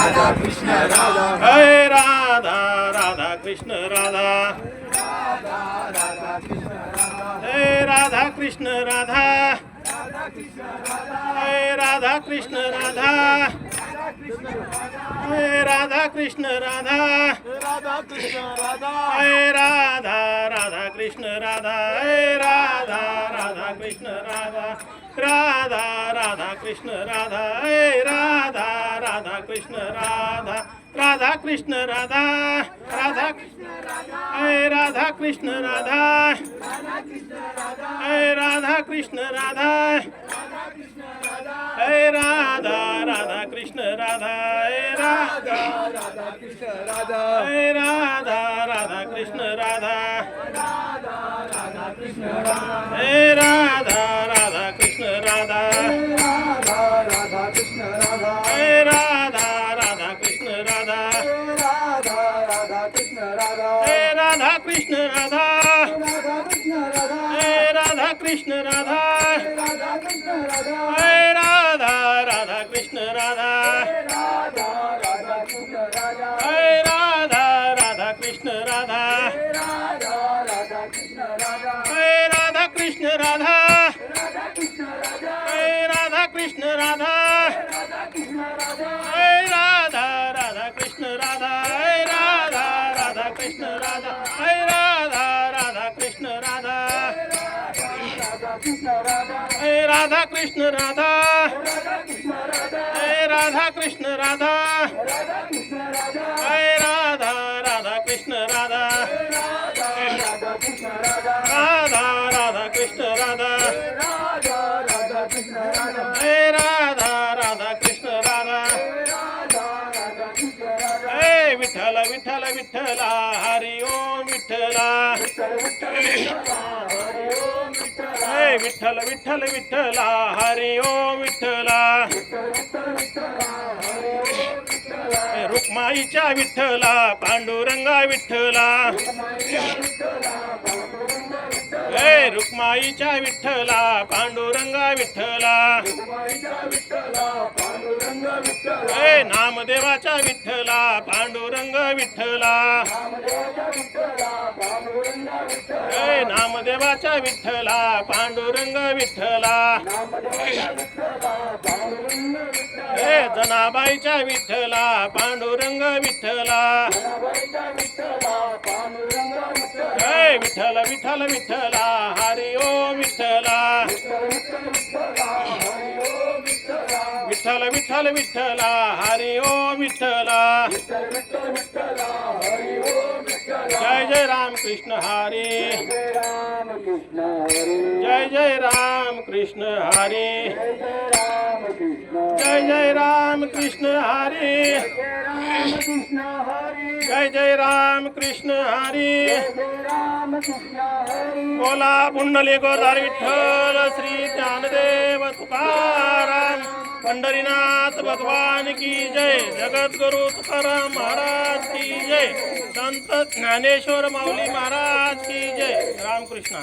राधा कृष्ण राधा जय राधा राधा कृष्ण राधा जय राधा कृष्ण राधा जय राधा कृष्ण राधा जय राधा कृष्ण राधा राधा कृष्ण राधा जय राधा राधा कृष्ण राधा जय राधा राधा कृष्ण राधा राधा राधा कृष्ण राधा जय राधा राधा कृष्ण राधा राधा कृष्ण राधा राधा जय राधा कृष्ण राधा जय राधा कृष्ण राधा जय राधा राधा कृष्ण राधा जय राधा राधा कृष्ण राधा जय राधा राधा कृष्ण राधा जय राधा राधा कृष्ण राधा राधा राधा कृष्ण राधा जय राधा राधा कृष्ण राधा राधा राधा कृष्ण राधा जय राधा कृष्ण राधा राधा कृष्ण राधा जय राधा कृष्ण राधा राधा कृष्ण राधा जय राधा राधा कृष्ण राधा राधा राधा कृष्ण राधा जय राधा राधा कृष्ण राधा राधा राधा कृष्ण राधा जय राधा कृष्ण राधा राधा कृष्ण राधा जय राधा कृष्ण राधा राधा कृष्ण राधा जय राधा राधा कृष्ण राधा जय राधा राधा कृष्ण राधा जय राधा राधा कृष्ण राधा राधा कृष्ण राधा जय राधा कृष्ण राधा राधा कृष्ण राधा जय राधा कृष्ण राधा राधा कृष्ण राधा जय राधा राधा कृष्ण राधा राधा राधा कृष्ण राधा राधा राधा कृष्ण राधा राधा राधा कृष्ण राधा जय राधा राधा कृष्ण राधा राधा राधा कृष्ण राधा जय विठ्ठल विठ्ठल विठ्ठला हरि ओम विठ्ठला जय विठ्ठल विठ्ठल विठ्ठला हरि ओम विठ्ठला जय रुक्माईच्या विठ्ठला पांडुरंगा विठ्ठला जय रुक्माईच्या विठ्ठला पांडुरंगा विठ्ठला जय नामदेवाच्या विठ्ठला पांडुरंग विठ्ठला जय नामदेवाच्या विठ्ठला पांडुरंग विठ्ठला जय जनाबाईच्या विठ्ठला पांडुरंग विठ्ठला जय विठ्ठल विठ्ठल विठ्ठला हरि ओम विठ्ठला विठ्ठल विठ्ठल विठ्ठला हरि ओम विठ्ठला जय जय राम कृष्ण हरी जय जय राम कृष्ण हरी जय जय राम कृष्ण हरी जय जय राम कृष्ण हरी बोला पुंडली गोदार विठ्ठल श्री ज्ञानदेव तुकाराम पंढरीनाथ भगवान की जय जगद्गुरु तुकाराम महाराज की जय संत ज्ञानेश्वर माऊली महाराज की जय रामकृष्ण